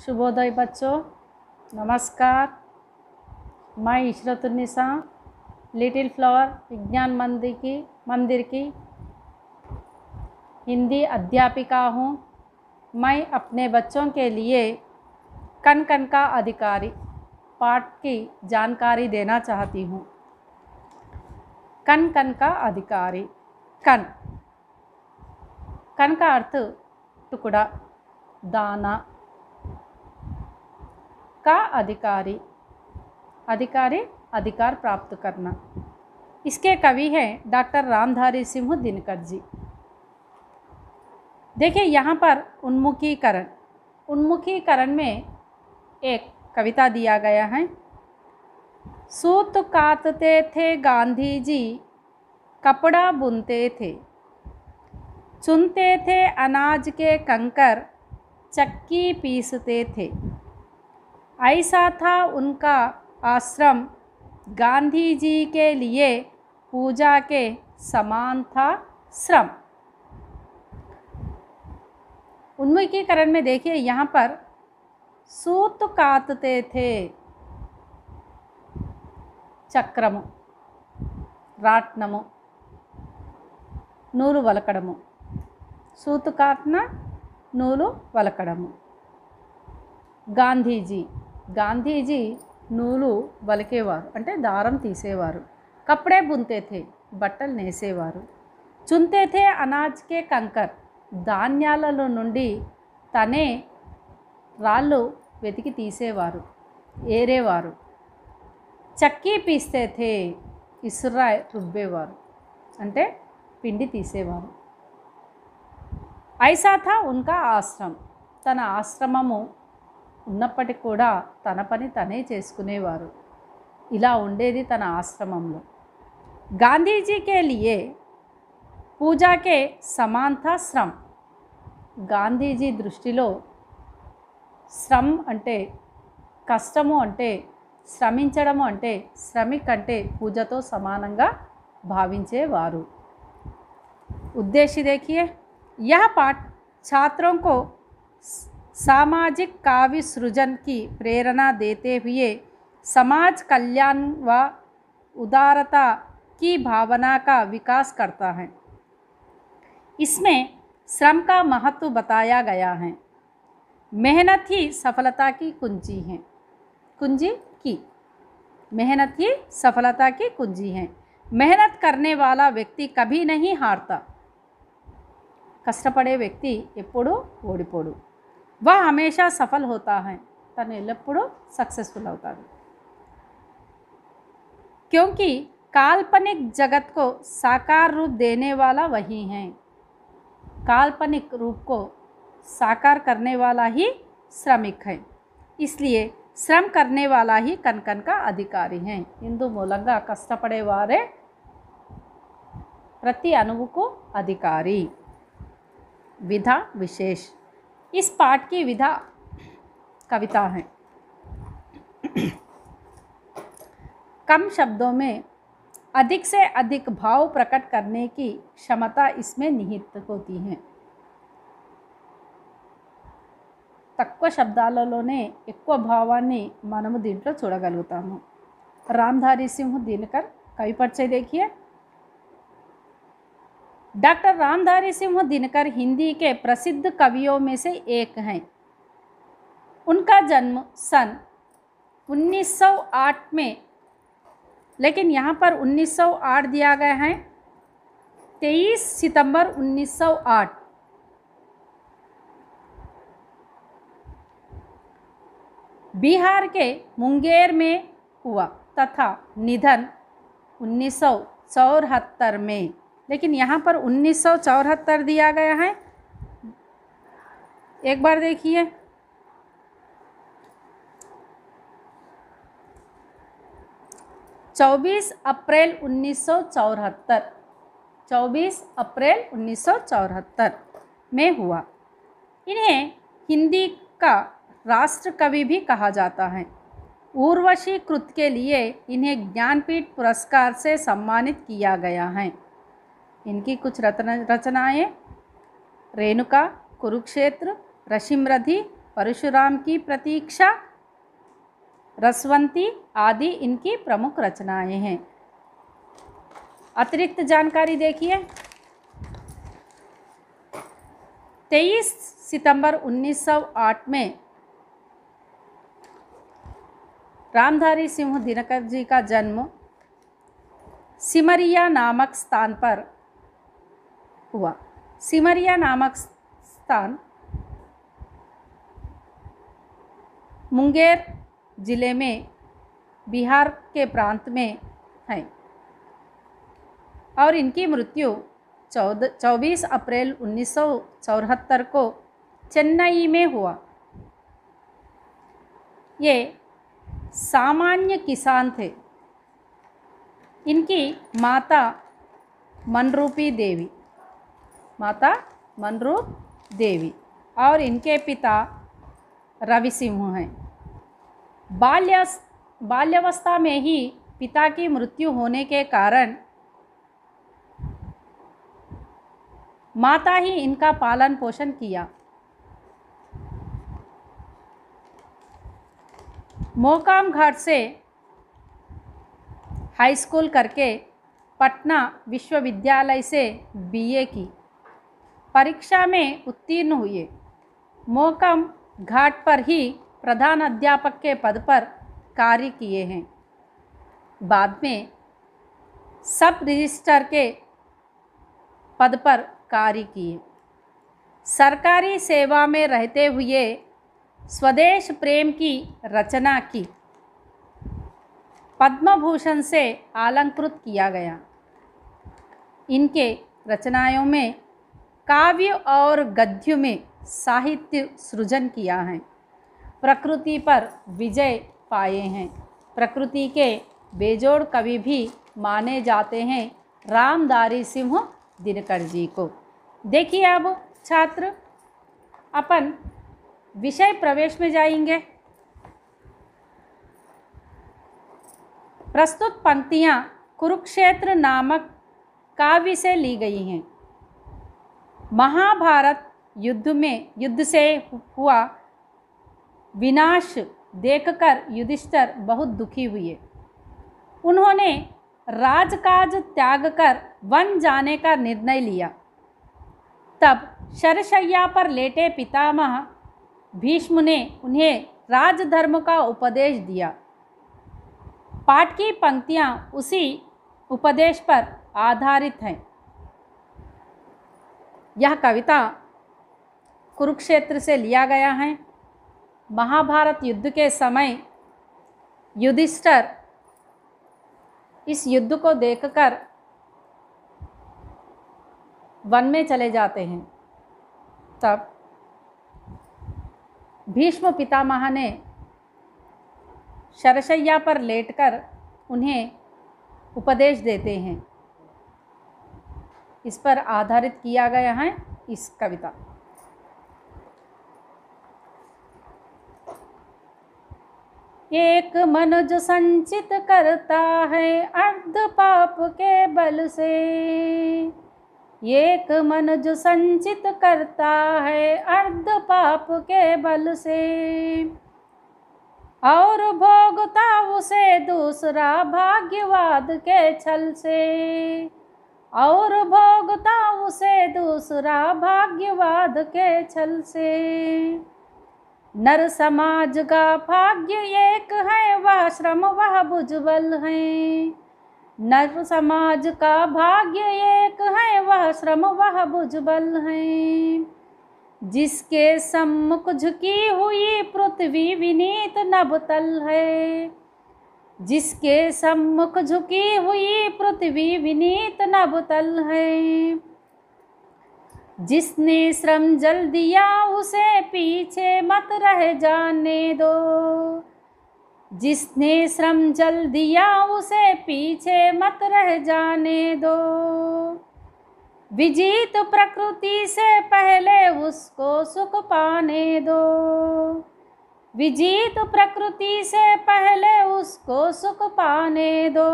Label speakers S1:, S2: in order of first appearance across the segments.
S1: शुभोदय बच्चों, नमस्कार। मैं इशरतुन्निसा लिटिल फ्लावर विज्ञान मंदिर की हिंदी अध्यापिका हूँ। मैं अपने बच्चों के लिए कण कण का अधिकारी पाठ की जानकारी देना चाहती हूँ। कण कण का अधिकारी। कण कण का अर्थ टुकड़ा, दाना। का अधिकारी, अधिकारी अधिकार प्राप्त करना। इसके कवि हैं डॉक्टर रामधारी सिंह दिनकर जी। देखिए यहाँ पर उन्मुखीकरण में एक कविता दिया गया है। सूत कातते थे गांधी जी, कपड़ा बुनते थे, चुनते थे अनाज के कंकर, चक्की पीसते थे। ऐसा था उनका आश्रम, गांधी जी के लिए पूजा के समान था श्रम। उन्मुखीकरण में देखिए यहाँ पर सूत कातते थे, చక్రము, రాట్నము, నూలు వలకడము, సూతు కాట్న నూలు వలకడము। గాంధీజీ నూలు వలికేవారు అంటే దారం తీసేవారు। కపడే బుంతే थे బట్టలు నేసేవారు। చుంతే थे అనాజ్ కే కంకర్ ధాన్యాలలో నుండి తనే రాళ్ళు వెతికి తీసేవారు, ఏరేవారు। చక్కీ పీస్తే थे ఇసురా రుబ్బేవారు అంటే పిండి తీసేవారు। ఐసా థా ఉన్కా ఆశ్రమం తన ఆశ్రమము ఉన్నప్పటికీ కూడా తన పని తనే చేసుకునేవారు। ఇలా ఉండేది తన ఆశ్రమంలో। గాంధీజీకే లియే పూజాకే సమాంతా శ్రమ్। గాంధీజీ దృష్టిలో శ్రమ్ అంటే కష్టము, అంటే శ్రమించడము, అంటే శ్రమిక్ అంటే పూజతో సమానంగా భావించేవారు। उद्देश्य देखिए, यह पाठ छात्रों को सामाजिक काव्य सृजन की प्रेरणा देते हुए समाज कल्याण व उदारता की भावना का विकास करता है। इसमें श्रम का महत्व बताया गया है। मेहनत ही सफलता की कुंजी है। मेहनत ही सफलता की कुंजी है। मेहनत करने वाला व्यक्ति कभी नहीं हारता। కష్టపడే వ్యక్తి ఎప్పుడూ ఓడిపోడు। वह हमेशा सफल होता है, తను ఎల్లప్పుడూ सक्सेसफुल అవుతాడు। क्योंकि काल्पनिक जगत को साकार रूप देने वाला वही है। काल्पनिक रूप को साकार करने वाला ही श्रमिक है। इसलिए श्रम करने वाला ही कण कण का अधिकारी है। इंदु मूलंगा కష్టపడేవారే प्रति अणुవుకు अधिकारी। विधा विशेष। इस पाठ की विधा कविता है। कम शब्दों में अधिक से अधिक भाव प्रकट करने की क्षमता इसमें निहित होती है। తక్కువ శబ్దాలలోనే ఎక్కువ భావాన్ని మనము దీంట్లో చూడగలుగుతాము। रामधारी सिंह दिनकर कवि परिचय देखिए। डॉक्टर रामधारी सिंह दिनकर हिंदी के प्रसिद्ध कवियों में से एक हैं। उनका जन्म सन 1908 में, लेकिन यहाँ पर 1908 दिया गया है, 23 सितंबर 1908। बिहार के मुंगेर में हुआ तथा निधन 1974 में, लेकिन यहाँ पर 1974 दिया गया है। एक बार देखिए, चौबीस अप्रैल 1974 में हुआ। इन्हें हिंदी का राष्ट्र कवि भी कहा जाता है। उर्वशी कृत के लिए इन्हें ज्ञानपीठ पुरस्कार से सम्मानित किया गया है। इनकी कुछ रचनाएं रेणुका, कुरुक्षेत्र, रशिमरथी परशुराम की प्रतीक्षा, रसवंती आदि इनकी प्रमुख रचनाएं हैं। अतिरिक्त जानकारी देखिए। 23 सितंबर 1908 में रामधारी सिंह दिनकर जी का जन्म सिमरिया नामक स्थान पर हुआ। सिमरिया नामक स्थान मुंगेर जिले में बिहार के प्रांत में है और इनकी मृत्यु 24 अप्रैल 1974 को चेन्नई में हुआ। ये सामान्य किसान थे। इनकी माता मनरूपी देवी और इनके पिता रवि सिंह हैं। बाल्यावस्था में ही पिता की मृत्यु होने के कारण माता ही इनका पालन पोषण किया। मोकाम घाट से हाई स्कूल करके पटना विश्वविद्यालय से बीए की परीक्षा में उत्तीर्ण हुए। मोकाम घाट पर ही प्रधान अध्यापक के पद पर कार्य किए हैं। बाद में सब रजिस्ट्रार के पद पर कार्य किए। सरकारी सेवा में रहते हुए स्वदेश प्रेम की रचना की। पद्म भूषण से अलंकृत किया गया। इनके रचनाओं में काव्य और गद्य में साहित्य सृजन किया है। प्रकृति पर विजय पाए हैं। प्रकृति के बेजोड़ कवि भी माने जाते हैं रामधारी सिंह दिनकर जी को। देखिए अब छात्र अपन विषय प्रवेश में जाएंगे। प्रस्तुत पंक्तियाँ कुरुक्षेत्र नामक काव्य से ली गई हैं। महाभारत युद्ध से हुआ विनाश देखकर युधिष्ठिर बहुत दुखी हुए। उन्होंने राजकाज त्याग कर वन जाने का निर्णय लिया। तब शरशय्या पर लेटे पितामह भीष्म ने उन्हें राजधर्म का उपदेश दिया। पाठ की पंक्तियाँ उसी उपदेश पर आधारित हैं। यह कविता कुरुक्षेत्र से लिया गया है। महाभारत युद्ध के समय युधिष्ठिर इस युद्ध को देखकर वन में चले जाते हैं। तब भीष्म पितामह ने शरशय्या पर लेटकर उन्हें उपदेश देते हैं। इस पर आधारित किया गया है इस कविता। एक मनुज संचित करता है अर्ध पाप के बल से। एक मनुज संचित करता है अर्ध पाप के बल से, और भोगता उसे दूसरा भाग्यवाद के छल से। और भोगता उसे दूसरा भाग्यवाद के छल से। नर समाज का भाग्य एक है, वह श्रम वह भुजबल है। नर समाज का भाग्य एक है, वह श्रम वह भुजबल है। जिसके सम्मुख झुकी हुई पृथ्वी विनीत नभतल है। जिसके सम्मुख झुकी हुई पृथ्वी विनीत नभतल है। जिसने श्रम जल दिया उसे पीछे मत रह जाने दो। जिसने श्रम जल दिया उसे पीछे मत रह जाने दो। विजीत प्रकृति से पहले उसको सुख पाने दो। विजीत प्रकृति से पहले उसको सुख पाने दो।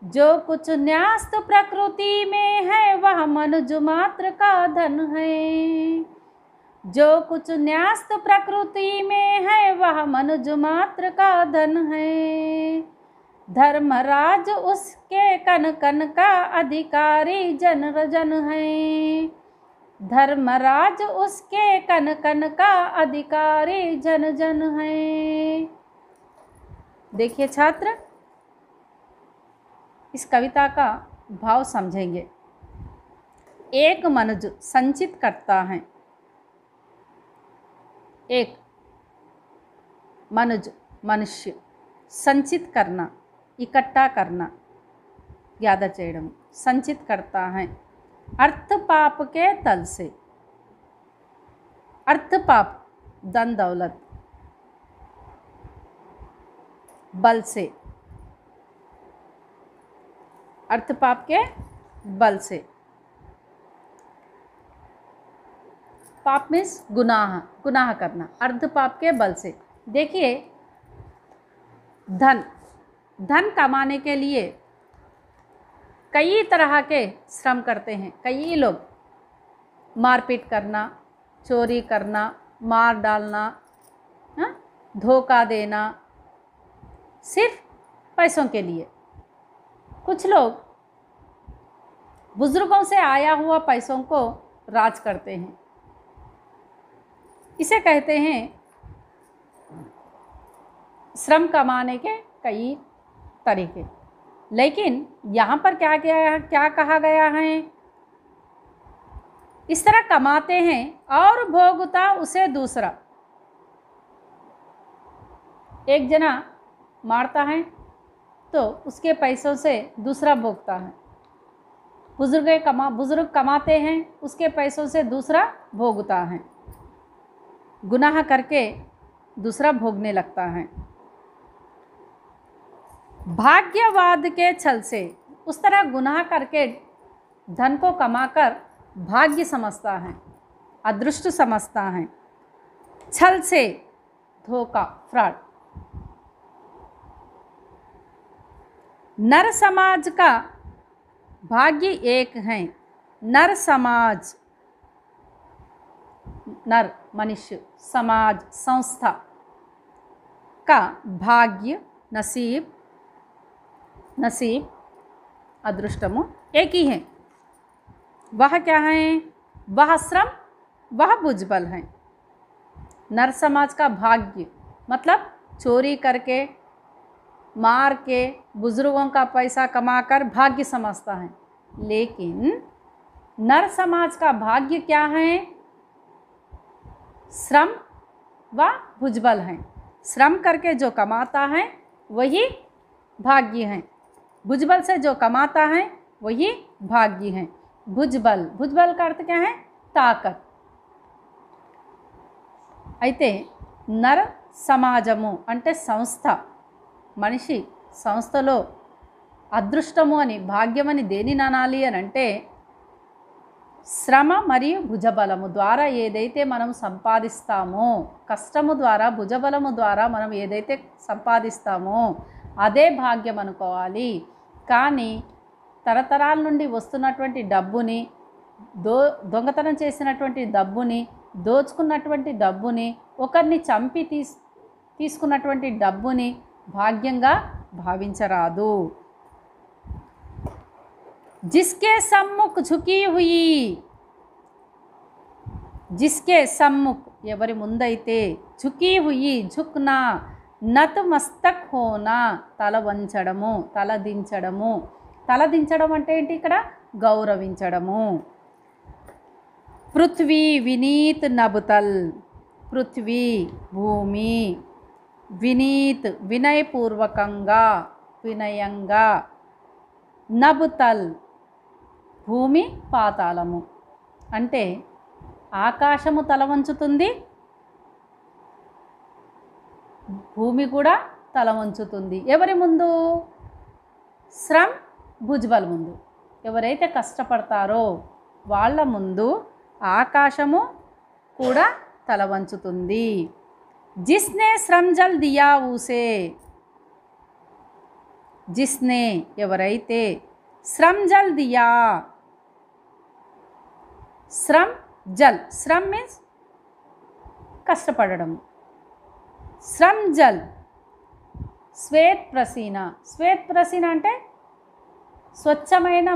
S1: जो कुछ न्यास्त प्रकृति में है वह मनुज मात्र का धन है। जो कुछ न्यस्त प्रकृति में है वह मनुज मात्र का धन है। धर्मराज उसके कन कन का अधिकारी जन जन है। धर्मराज उसके कन कन का अधिकारी जन जन है। देखिए छात्र, इस कविता का भाव समझेंगे। एक मनुज संचित करता है, एक मनुज मनुष्य संचित करना, इकट्ठा करना, याद చేయడం, संचित करता है अर्थ पाप के तल से। अर्थ पाप धन दौलत, बल से, अर्थ पाप के बल से। पाप मीन्स गुनाह, गुनाह करना, अर्ध पाप के बल से। देखिए धन, धन कमाने के लिए कई तरह के श्रम करते हैं। कई लोग मारपीट करना, चोरी करना, मार डालना, धोखा देना, सिर्फ पैसों के लिए। कुछ लोग बुजुर्गों से आया हुआ पैसों को राज करते हैं। इसे कहते हैं श्रम कमाने के कई तरीके। लेकिन यहाँ पर क्या कहा गया है? इस तरह कमाते हैं और भोगता उसे दूसरा। एक जना मारता है तो उसके पैसों से दूसरा भोगता है। बुजुर्ग कमाते हैं, उसके पैसों से दूसरा भोगता है। गुनाह करके दूसरा भोगने लगता है। भाग्यवाद के छल से, उस तरह गुनाह करके धन को कमाकर भाग्य समझता है, अदृष्ट समझता है। छल से धोखा, फ्रॉड। नर समाज का भाग्य एक है। नर समाज, नर मनुष्य, समाज संस्था का भाग्य, नसीब, नसीब अदृष्टमो एक ही है। वह क्या है? वह श्रम, वह भुजबल है। नर समाज का भाग्य मतलब चोरी करके, मार के, बुजुर्गों का पैसा कमाकर भाग्य समझता है। लेकिन नर समाज का भाग्य क्या है? श्रम व भुजबल है। श्रम करके जो कमाता है वही भाग्य है। भुजबल से जो कमाता है वही भाग्य है। भुजबल, भुजबल का अर्थ क्या है? ताकत। అయితే నర సమాజము అంటే సంస్థ, మనిషి సంస్థలో అదృష్టము అని, భాగ్యమని దేనిని అనాలి అని అంటే శ్రమ మరియు భుజబలము ద్వారా ఏదైతే మనం సంపాదిస్తామో, కష్టము ద్వారా, భుజబలము ద్వారా మనం ఏదైతే సంపాదిస్తామో అదే భాగ్యం అనుకోవాలి. కానీ తరతరాల నుండి వస్తున్నటువంటి డబ్బుని, దొంగతనం చేసినటువంటి డబ్బుని, దోచుకున్నటువంటి డబ్బుని, ఒకరిని చంపి తీసుకున్నటువంటి డబ్బుని భాగ్యంగా భావించరాదు. जिसके सम्मुख झुकी हुई, जिसके सम्मुख ఎవరి ముందైతే, झुकी हुई, झुकना, నతమస్తక్ హోనా, తల వంచడము, తల దించడము. తల దించడం అంటే ఏంటి? ఇక్కడ గౌరవించడము. పృథ్వీ వినీత్ నబుతల్, పృథ్వీ భూమి, వినీత్ వినయపూర్వకంగా, వినయంగా, నబుతల్ భూమి పాతాళము అంటే ఆకాశము తల వంచుతుంది, భూమి కూడా తల వంచుతుంది. ఎవరి ముందు? శ్రమ్ భుజ్బల్ ముందు. ఎవరైతే కష్టపడతారో వాళ్ళ ముందు ఆకాశము కూడా తల వంచుతుంది. జిస్నే శ్రమ్ జల్ దియా ఊసే, జిస్నే ఎవరైతే, శ్రమ్ జల్ దియా, శ్రమ్ జల్, శ్రమ్ మీన్స్ కష్టపడడం. శ్రమ్ జల్ శ్వేత్ ప్రసీన. శ్వేత్ ప్రసీన అంటే స్వచ్ఛమైన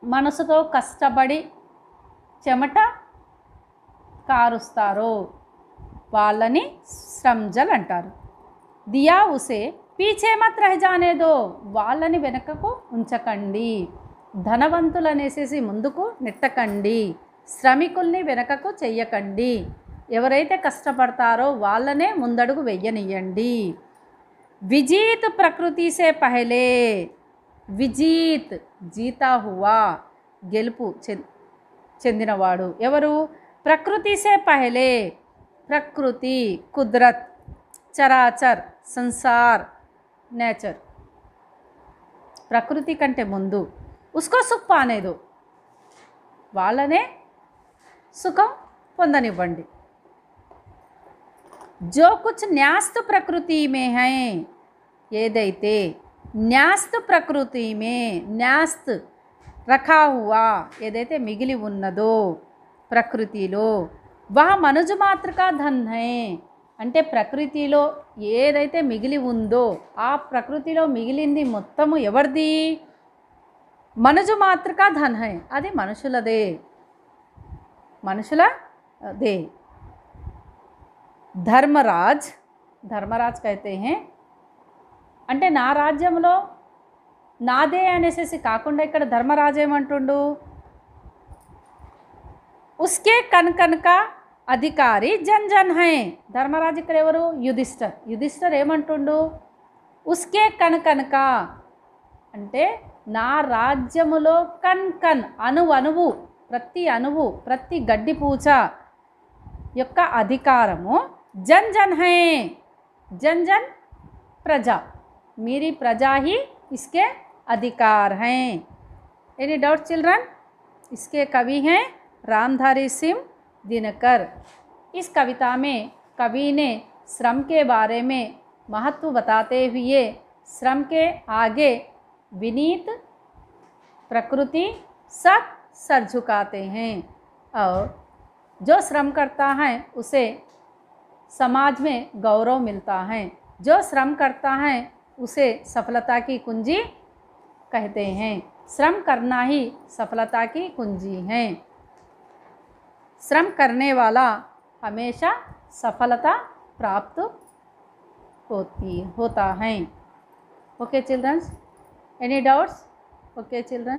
S1: మనసుతో కష్టపడి చెమట కారుస్తారో వాళ్ళని శ్రమ్ జల్ అంటారు. దియా ఉసే పీచే మత్ రహ జానే దో, వాళ్ళని వెనకకు ఉంచకండి. ధనవంతులనేసేసి ముందుకు నెట్టకండి. శ్రమికుల్ని వెనకకు చెయ్యకండి. ఎవరైతే కష్టపడతారో వాళ్ళనే ముందడుగు వెయ్యనియండి. విజీత్ ప్రకృతి సే పహలే. విజీత్ జీతా హువా, గెలుపు చెందినవాడు. ఎవరు? ప్రకృతి సే పహలే. ప్రకృతి, కుదరత్, చరాచర్, సంసార్, నేచర్. ప్రకృతి కంటే ముందు ఉస్కో సుఖ్ పానే దో, వాళ్ళనే సుఖం పొందనివ్వండి. जो कुछ न्यास्त प्रकृति में है, ఏదైతే న్యాస్త్ ప్రకృతి మే, న్యాస్త్ రఖా హువా, ఏదైతే మిగిలి ఉన్నదో ప్రకృతిలో, వహ మనుజు మాత్రకా ధన్ హై, అంటే ప్రకృతిలో ఏదైతే మిగిలి ఉందో ఆ ప్రకృతిలో మిగిలింది మొత్తము ఎవరిది? మనుజు మాత్రకా ధన్ హై, అది మనుషులదే, మనుషులదే. ధర్మరాజ్, ధర్మరాజ్ कहते हैं అంటే నా రాజ్యంలో నాదే అనేసి కాకుండా ఇక్కడ ధర్మరాజు ఏమంటుండు? ఉస్కే కన్ కన్ కా అధికారి జన్ జన్ హై. ధర్మరాజు ఇక్కడ ఎవరు? యుధిష్ఠర్. యుధిష్ఠర్ ఏమంటుండు? ఉస్కే కన్ కన్ కా అంటే నా రాజ్యములో కన్ కన్ అణువు, ప్రతి అణువు, ప్రతి గడ్డి పూచ యొక్క అధికారము జన్ జన్ హై. జన్ జన్ ప్రజా, मेरी प्रजा ही इसके अधिकार हैं. Any doubt children? इसके कवि हैं रामधारी सिंह दिनकर. इस कविता में कवि ने श्रम के बारे में महत्व बताते हुए श्रम के आगे विनीत प्रकृति सब सर झुकाते हैं, और जो श्रम करता है उसे समाज में गौरव मिलता है. जो श्रम करता है उसे सफलता की कुंजी कहते हैं. श्रम करना ही सफलता की कुंजी है. श्रम करने वाला हमेशा सफलता प्राप्त होता है. Okay children? Any doubts? Okay children?